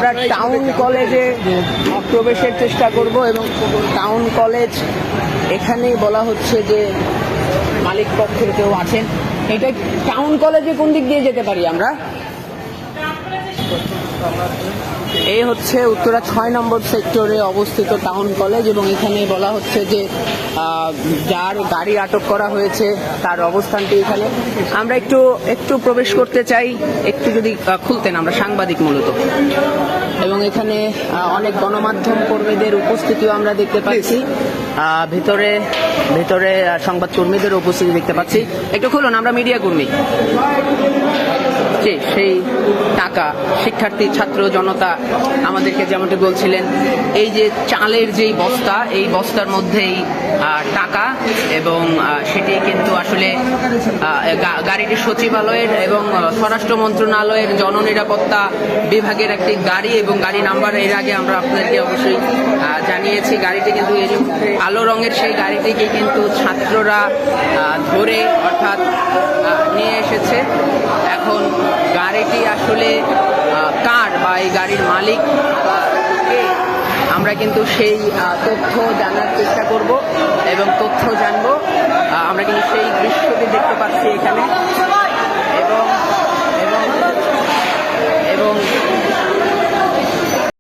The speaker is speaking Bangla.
আমরা টাউন কলেজে প্রবেশের চেষ্টা করব এবং টাউন কলেজ এখানেই বলা হচ্ছে যে মালিক পক্ষের কেউ আছেন। এটা টাউন কলেজে কোন দিক দিয়ে যেতে পারি আমরা? এই হচ্ছে উত্তরা 6 নম্বর সেক্টরে অবস্থিত টাউন কলেজ এবং এখানে বলা হচ্ছে যে যার গাড়ি আটক করা হয়েছে তার অবস্থানটি এখানে। আমরা একটু প্রবেশ করতে চাই, একটু যদি খুলতেন, আমরা সাংবাদিক মূলত, এবং এখানে অনেক গণমাধ্যম কর্মীদের উপস্থিতিও আমরা দেখতে পাচ্ছি। ভিতরে সংবাদ কর্মীদের উপস্থিতি দেখতে পাচ্ছি। একটু খুলুন, আমরা মিডিয়া কর্মী। সেই টাকা শিক্ষার্থী ছাত্র জনতা আমাদেরকে যেমনটি বলছিলেন, এই যে চালের যেই বস্তা, এই বস্তার মধ্যেই টাকা, এবং সেটি কিন্তু আসলে গাড়িটি সচিবালয়ের এবং স্বরাষ্ট্র মন্ত্রণালয়ের জননিরাপত্তা বিভাগের একটি গাড়ি, এবং গাড়ি নাম্বার এর আগে আমরা আপনাদেরকে অবশ্যই জানিয়েছি। গাড়িটি কিন্তু এই কালো রঙের, সেই গাড়িটিকে কিন্তু ছাত্ররা ধরে অর্থাৎ নিয়ে এসেছে। এখন গাড়িটি আসলে কার বা এই গাড়ির মালিক কে, আমরা কিন্তু সেই তথ্য জানার চেষ্টা করব এবং তথ্য জানবো। আমরা কিন্তু সেই দৃশ্যটি দেখতে পাচ্ছি এখানে, এবং